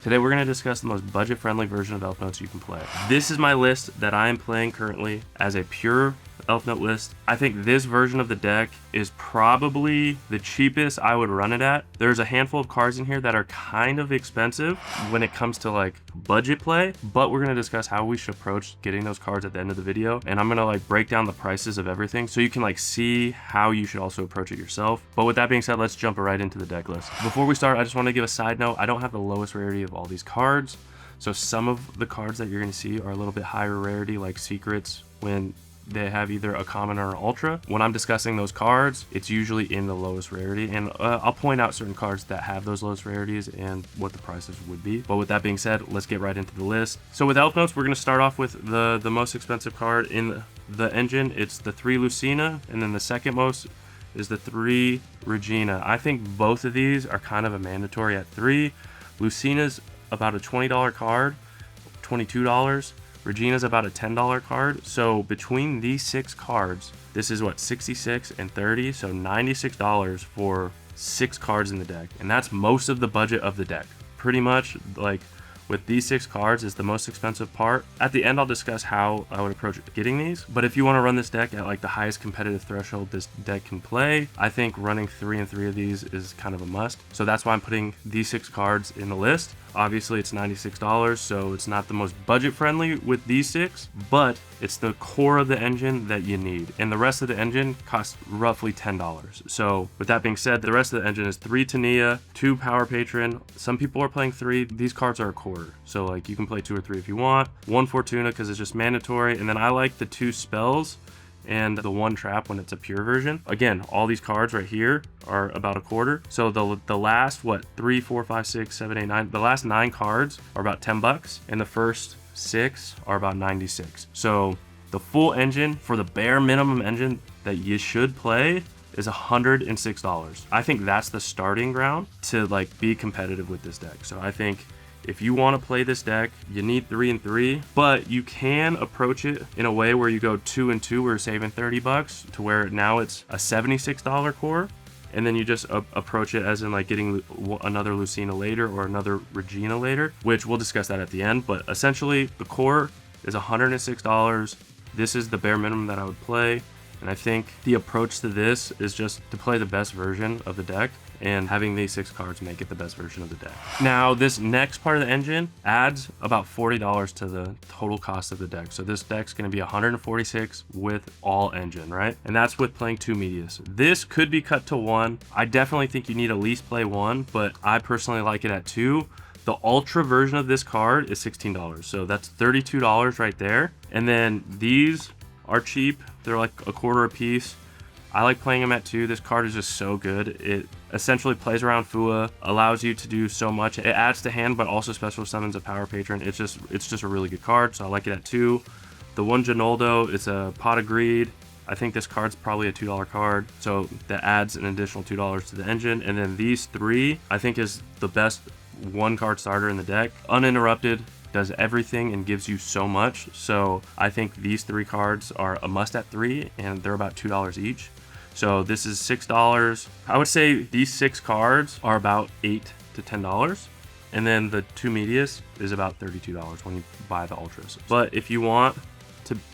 Today we're going to discuss the most budget-friendly version of Elfnote you can play. This is my list that I am playing currently as a pure Elfnote list. I think this version of the deck is probably the cheapest I would run it at. There's a handful of cards in here that are kind of expensive when it comes to like budget play, but we're going to discuss how we should approach getting those cards at the end of the video. And I'm going to like break down the prices of everything so you can like see how you should also approach it yourself. But with that being said, let's jump right into the deck list. Before we start, I just want to give a side note. I don't have the lowest rarity of all these cards. So some of the cards that you're going to see are a little bit higher rarity, like secrets, when they have either a common or an ultra. When I'm discussing those cards, it's usually in the lowest rarity, and I'll point out certain cards that have those lowest rarities and what the prices would be. But with that being said, let's get right into the list. So with Elfnote, we're going to start off with the most expensive card in the engine. It's the 3 Lucina, and then the second most is the 3 Regina. I think both of these are kind of a mandatory at 3. Lucina's about a $20 card, $22. Regina's about a $10 card. So between these 6 cards, this is what, 66 and 30, so $96 for 6 cards in the deck. And that's most of the budget of the deck. Pretty much, like, with these 6 cards is the most expensive part. At the end, I'll discuss how I would approach getting these. But if you want to run this deck at like the highest competitive threshold this deck can play, I think running 3 and 3 of these is kind of a must. So that's why I'm putting these 6 cards in the list. Obviously, it's $96, so it's not the most budget friendly with these 6, but it's the core of the engine that you need. And the rest of the engine costs roughly $10. So with that being said, the rest of the engine is 3 Tania, 2 Power Patron. Some people are playing 3. These cards are a quarter. So like you can play 2 or 3 if you want. 1 Fortuna because it's just mandatory. And then I like the 2 spells and the 1 trap when it's a pure version. Again, all these cards right here are about a quarter. So the last, what, 3, 4, 5, 6, 7, 8, 9, the last 9 cards are about $10, and the first 6 are about 96. So the full engine for the bare minimum engine that you should play is $106. I think that's the starting ground to like be competitive with this deck. So I think if you want to play this deck, you need 3 and 3, but you can approach it in a way where you go 2 and 2, where you're saving $30 to where now it's a $76 core. And then you just approach it as in like getting another Lucina later or another Regina later, which we'll discuss that at the end. But essentially the core is $106. This is the bare minimum that I would play. And I think the approach to this is just to play the best version of the deck, and having these 6 cards make it the best version of the deck. Now, this next part of the engine adds about $40 to the total cost of the deck. So this deck's gonna be $146 with all engine, right? And that's with playing 2 Medias. This could be cut to 1. I definitely think you need at least play 1, but I personally like it at 2. The Ultra version of this card is $16. So that's $32 right there. And then these are cheap. They're like a quarter a piece. I like playing them at 2. This card is just so good. It essentially plays around Fua, allows you to do so much. It adds to hand, but also special summons a Power Patron. It's just a really good card, so I like it at 2. The 1 Ginoldo is a Pot of Greed. I think this card's probably a $2 card, so that adds an additional $2 to the engine. And then these 3, I think, is the best 1 card starter in the deck. Uninterrupted, does everything and gives you so much. So I think these 3 cards are a must at 3, and they're about $2 each. So this is $6. I would say these 6 cards are about $8 to $10. And then the 2 Medias is about $32 when you buy the Ultras. But if you want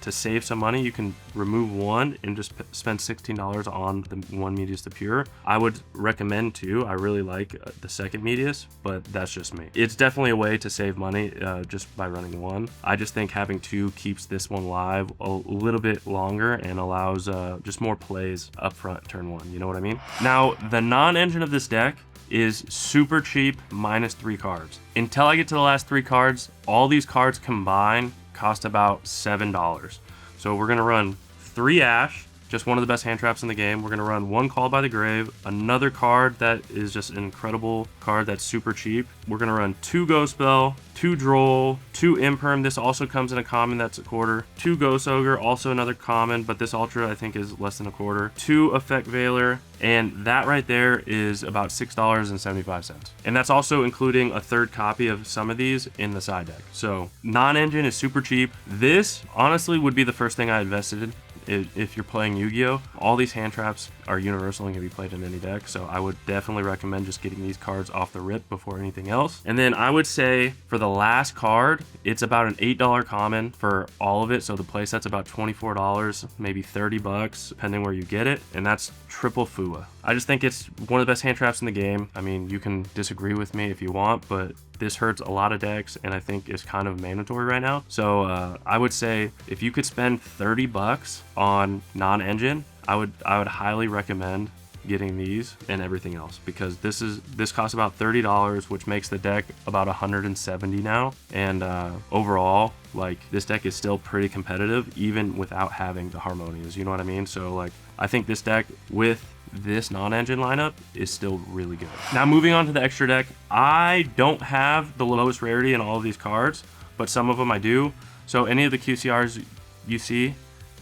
to save some money, you can remove 1 and just spend $16 on the 1 Medias to pure. I would recommend 2. I really like the second Medias, but that's just me. It's definitely a way to save money just by running 1. I just think having 2 keeps this one live a little bit longer and allows just more plays up front turn 1. You know what I mean? Now, the non-engine of this deck is super cheap, minus 3 cards. Until I get to the last 3 cards, all these cards combined cost about $7. So we're gonna run 3 Ash, just one of the best hand traps in the game. We're gonna run 1 Call by the Grave, another card that is just an incredible card that's super cheap. We're gonna run 2 Ghost Spell, 2 Droll, 2 Imperm. This also comes in a common that's a quarter. 2 Ghost Ogre, also another common, but this Ultra I think is less than a quarter. 2 Effect Veiler, and that right there is about $6.75. And that's also including a 3rd copy of some of these in the side deck. So non-engine is super cheap. This honestly would be the first thing I invested if you're playing Yu-Gi-Oh, all these hand traps are universal and can be played in any deck. So I would definitely recommend just getting these cards off the rip before anything else. And then I would say for the last card, it's about an $8 common for all of it. So the playset's about $24, maybe $30, depending where you get it. And that's Triple Fua. I just think it's one of the best hand traps in the game. I mean, you can disagree with me if you want, but this hurts a lot of decks and I think is kind of mandatory right now. So I would say if you could spend $30 on non-engine, I would highly recommend getting these and everything else, because this costs about $30, which makes the deck about $170 now. And overall, like, this deck is still pretty competitive even without having the Harmonias, you know what I mean? So like, I think this deck with this non-engine lineup is still really good. Now moving on to the extra deck, I don't have the lowest rarity in all of these cards, but some of them I do. So any of the QCRs you see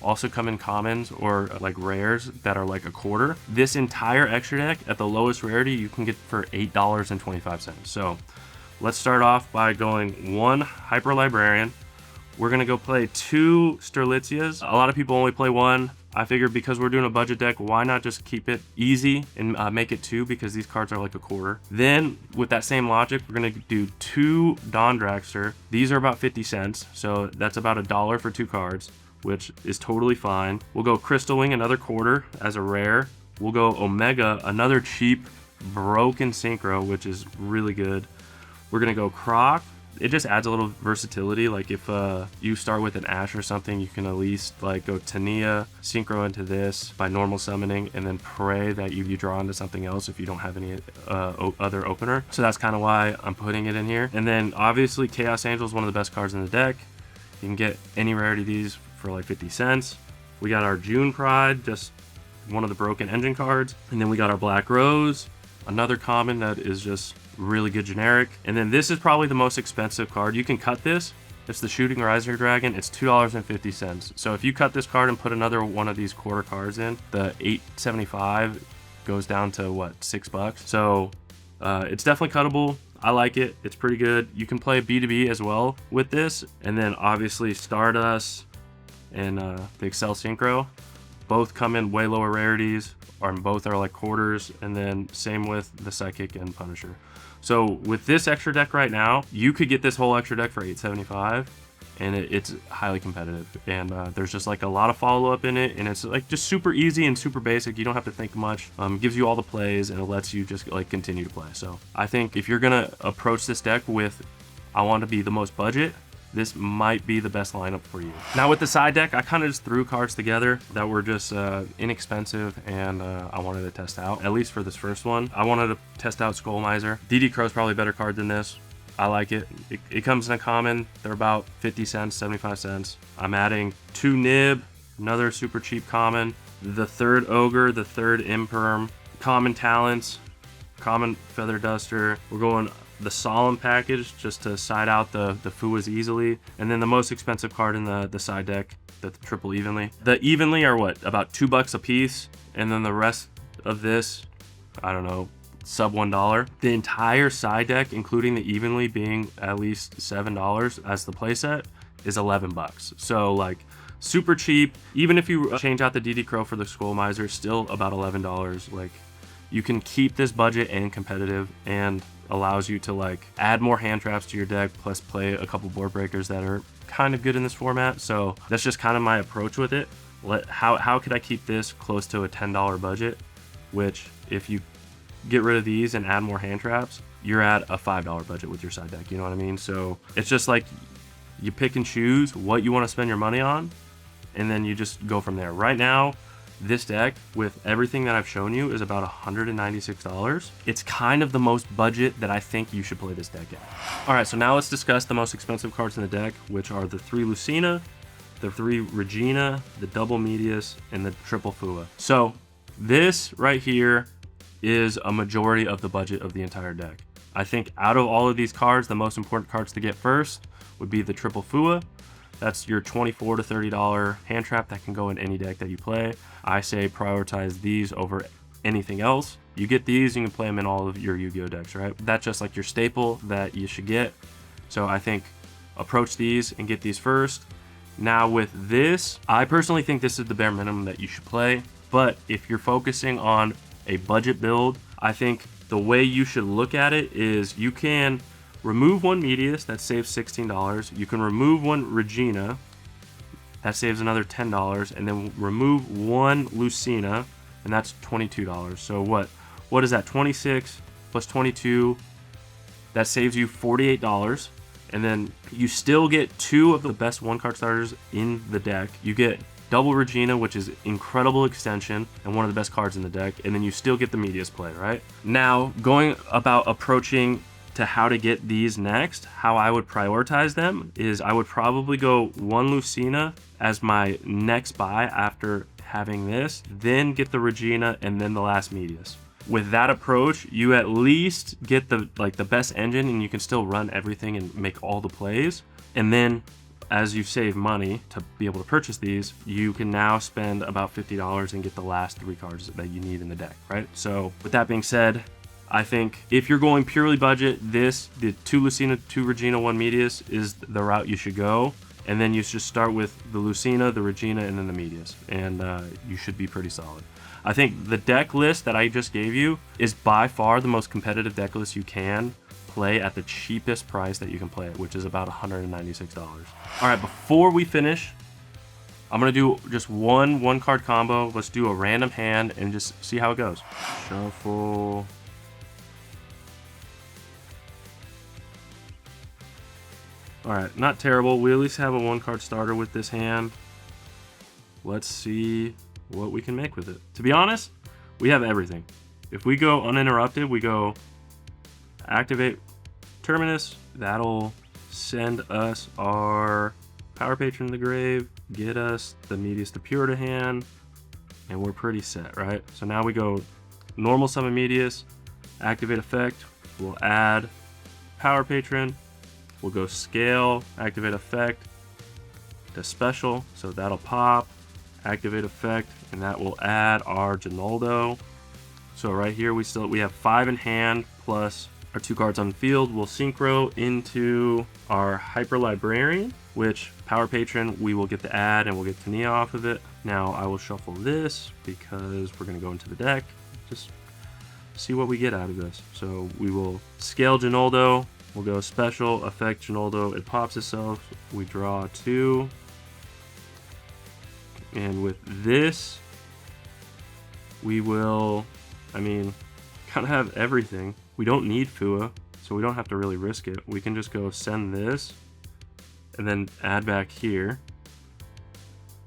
also come in commons or like rares that are like a quarter. This entire extra deck at the lowest rarity you can get for $8.25. So let's start off by going 1 Hyper Librarian. We're gonna go play 2 Sterlitzias. A lot of people only play 1. I figured because we're doing a budget deck, why not just keep it easy and make it 2, because these cards are like a quarter. Then with that same logic, we're gonna do 2 Dawn Dragster. These are about 50 cents, so that's about $1 for 2 cards, which is totally fine. We'll go Crystal Wing, another quarter as a rare. We'll go Omega, another cheap broken synchro, which is really good. We're gonna go Croc. It just adds a little versatility. Like if you start with an Ash or something, you can at least like go Tania, synchro into this by normal summoning, and then pray that you draw into something else if you don't have any other opener. So that's kind of why I'm putting it in here. And then obviously Chaos Angel is one of the best cards in the deck. You can get any rarity of these for like 50 cents. We got our June Pride, just one of the broken engine cards. And then we got our Black Rose, another common that is just really good generic. And then this is probably the most expensive card. You can cut this. It's the Shooting Riser Dragon. It's $2.50. So if you cut this card and put another one of these quarter cards in, the $8.75 goes down to what, $6? So it's definitely cuttable. I like it. It's pretty good. You can play B2B as well with this. And then obviously Stardust and the Excel Synchro both come in way lower rarities, or both are like quarters. And then same with the Psychic and Punisher. So with this extra deck right now, you could get this whole extra deck for $8.75, and it's highly competitive. And there's just like a lot of follow-up in it, and it's like just super easy and super basic. You don't have to think much. Gives you all the plays, and it lets you just like continue to play. So I think if you're gonna approach this deck with, I want to be the most budget, this might be the best lineup for you. Now with the side deck, I kind of just threw cards together that were just inexpensive, and I wanted to test out, at least for this first one. I wanted to test out Skull Miser. DD Crow's probably a better card than this. I like it. It comes in a common. They're about 50 cents, 75 cents. I'm adding 2 Nib, another super cheap common, the 3rd Ogre, the 3rd Imperm, common Talents, common Feather Duster. We're going the Solemn package just to side out the Fuas easily. And then the most expensive card in the side deck, the Triple Evenly. The Evenly are what, about $2 a piece, and then the rest of this, I don't know, sub $1. The entire side deck, including the Evenly being at least $7 as the playset, is $11. So like super cheap. Even if you change out the DD Crow for the Skull Miser, still about $11. Like, you can keep this budget and competitive, and allows you to like add more hand traps to your deck, plus play a couple board breakers that are kind of good in this format. So that's just kind of my approach with it. How could I keep this close to a $10 budget, which if you get rid of these and add more hand traps, you're at a $5 budget with your side deck, you know what I mean? So it's just like you pick and choose what you want to spend your money on, and then you just go from there. Right now, this deck, with everything that I've shown you, is about $196. It's kind of the most budget that I think you should play this deck at. All right, so now let's discuss the most expensive cards in the deck, which are the 3 Lucina, the 3 Regina, the double Medius, and the triple Fua. So this right here is a majority of the budget of the entire deck. I think out of all of these cards, the most important cards to get first would be the triple Fua. That's your $24 to $30 hand trap that can go in any deck that you play. I say prioritize these over anything else. You get these, you can play them in all of your Yu-Gi-Oh decks, right? That's just like your staple that you should get. So I think approach these and get these first. Now with this, I personally think this is the bare minimum that you should play, but if you're focusing on a budget build, I think the way you should look at it is you can remove one Medius, that saves $16. You can remove one Regina, that saves another $10, and then remove one Lucina, and that's $22. So what is that? 26 plus 22, that saves you $48. And then you still get 2 of the best 1-card starters in the deck. You get double Regina, which is incredible extension and one of the best cards in the deck, and then you still get the Medius play, right? Now, going about approaching to how to get these next, how I would prioritize them is I would probably go 1 Lucina as my next buy after having this, then get the Regina, and then the last Medius. With that approach, you at least get the best engine, and you can still run everything and make all the plays. And then as you save money to be able to purchase these, you can now spend about $50 and get the last 3 cards that you need in the deck, right? So with that being said, I think if you're going purely budget, the 2 Lucina, 2 Regina, 1 Medius is the route you should go. And then you just start with the Lucina, the Regina, and then the Medius, and you should be pretty solid. I think the deck list that I just gave you is by far the most competitive deck list you can play at the cheapest price that you can play it, which is about $196. All right, before we finish, I'm gonna do just one card combo. Let's do a random hand and just see how it goes. Shuffle. All right, not terrible. We at least have a 1-card starter with this hand. Let's see what we can make with it. To be honest, we have everything. If we go uninterrupted, we go activate Terminus. That'll send us our Power Patron to the grave, get us the Medius to Pure to hand, and we're pretty set, right? So now we go normal summon Medius, activate effect, we'll add Power Patron, we'll go scale, activate effect to special, so that'll pop, activate effect, and that will add our Ginoldo. So right here we have 5 in hand plus our 2 cards on the field. We'll synchro into our Hyper Librarian, which Power Patron we will get the add and we'll get Tania off of it. Now I will shuffle this because we're going to go into the deck, just see what we get out of this. So we will scale Ginoldo, we'll go special, effect Ginoldo, it pops itself, we draw 2. And with this, we will, kind of have everything. We don't need Fua, so we don't have to really risk it. We can just go send this, and then add back here.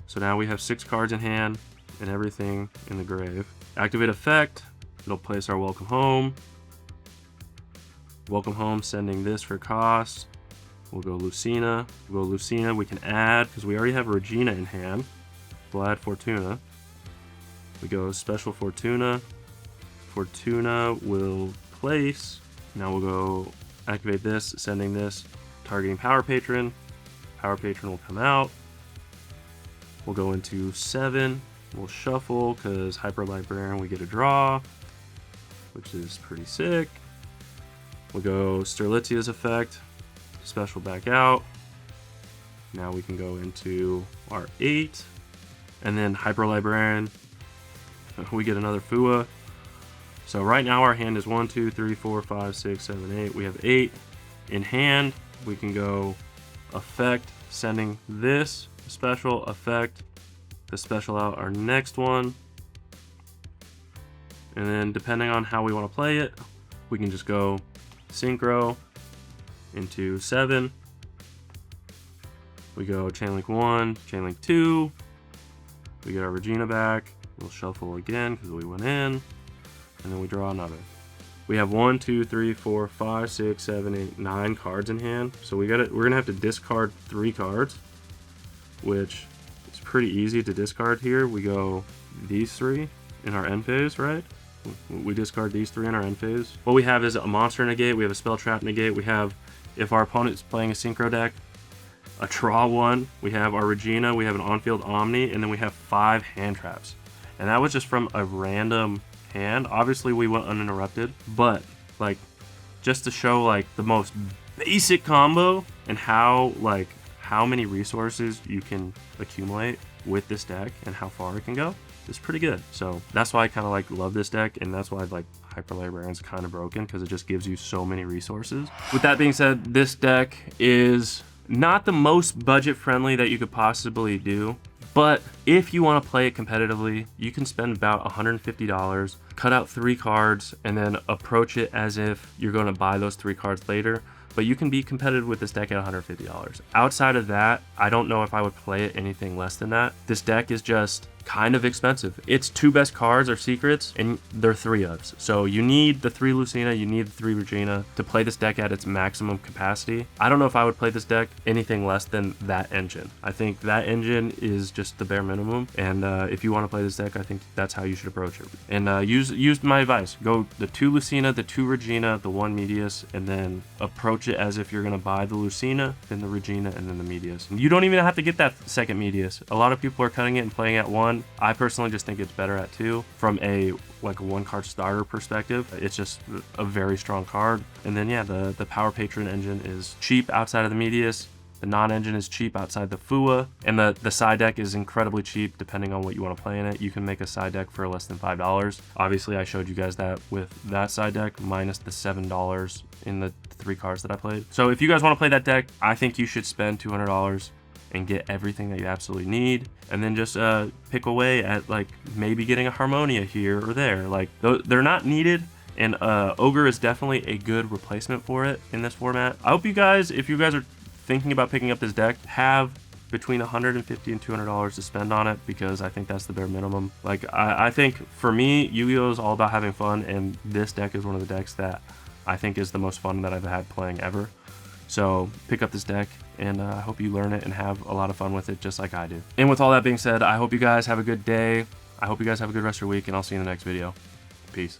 So now we have 6 cards in hand, and everything in the grave. Activate effect, it'll place our Welcome Home. Welcome Home, sending this for cost. We'll go Lucina. We can add, because we already have Regina in hand. We'll add Fortuna. We go special Fortuna. Fortuna will place. Now we'll go activate this, sending this, targeting Power Patron. Power Patron will come out. We'll go into 7. We'll shuffle because Hyper Librarian we get a draw, which is pretty sick. We'll go Sterlitzia's effect, special back out. Now we can go into our 8. And then Hyper Librarian, we get another Fua. So right now our hand is 1, 2, 3, 4, 5, 6, 7, 8. We have 8 in hand. We can go effect, sending this special effect to special out our next one. And then depending on how we want to play it, we can just go synchro into 7. We go Chainlink 1, Chainlink 2. We get our Regina back. We'll shuffle again because we went in, and then we draw another. We have 1, 2, 3, 4, 5, 6, 7, 8, 9 cards in hand. So we're gonna have to discard 3 cards, which is pretty easy to discard here. We go these 3 in our end phase, right? We discard these 3 in our end phase. What we have is a monster negate. We have a spell trap negate. We have, if our opponent's playing a synchro deck, a draw 1, we have our Regina, we have an on-field Omni, and then we have 5 hand traps. And that was just from a random hand. Obviously we went uninterrupted, but like just to show like the most basic combo and how how many resources you can accumulate with this deck and how far it can go is pretty good. So that's why I kind of like love this deck, and that's why like Hyper Librarian's kind of broken, because it just gives you so many resources. With that being said, this deck is not the most budget friendly that you could possibly do, but if you want to play it competitively, you can spend about $150, cut out 3 cards, and then approach it as if you're going to buy those 3 cards later. But you can be competitive with this deck at $150. Outside of that, I don't know if I would play it anything less than that. This deck is just kind of expensive. Its 2 best cards are secrets, and they're 3-ofs. So you need the 3 Lucina, you need the 3 Regina to play this deck at its maximum capacity. I don't know if I would play this deck anything less than that engine. I think that engine is just the bare minimum, and if you want to play this deck, I think that's how you should approach it. And use my advice. Go the 2 Lucina, the 2 Regina, the 1 Medius, and then approach it as if you're going to buy the Lucina, then the Regina, and then the Medius. You don't even have to get that second Medius. A lot of people are cutting it and playing at 1. I personally just think it's better at 2 from a 1-card starter perspective. It's just a very strong card. And then yeah, the Power Patron engine is cheap outside of the Medius. The non-engine is cheap outside the FUA, and the side deck is incredibly cheap depending on what you want to play in it. You can make a side deck for less than $5. Obviously, I showed you guys that with that side deck minus the $7 in the 3 cards that I played. So if you guys want to play that deck, I think you should spend $200 and get everything that you absolutely need, and then just pick away at like maybe getting a Harmonia here or there. Like they're not needed, and Ogre is definitely a good replacement for it in this format. I hope you guys, if you guys are thinking about picking up this deck, have between $150 and $200 to spend on it, because I think that's the bare minimum. Like I think for me, Yu-Gi-Oh is all about having fun, and this deck is one of the decks that I think is the most fun that I've had playing ever. So pick up this deck, and I hope you learn it and have a lot of fun with it just like I do. And with all that being said, I hope you guys have a good day. I hope you guys have a good rest of your week, and I'll see you in the next video. Peace.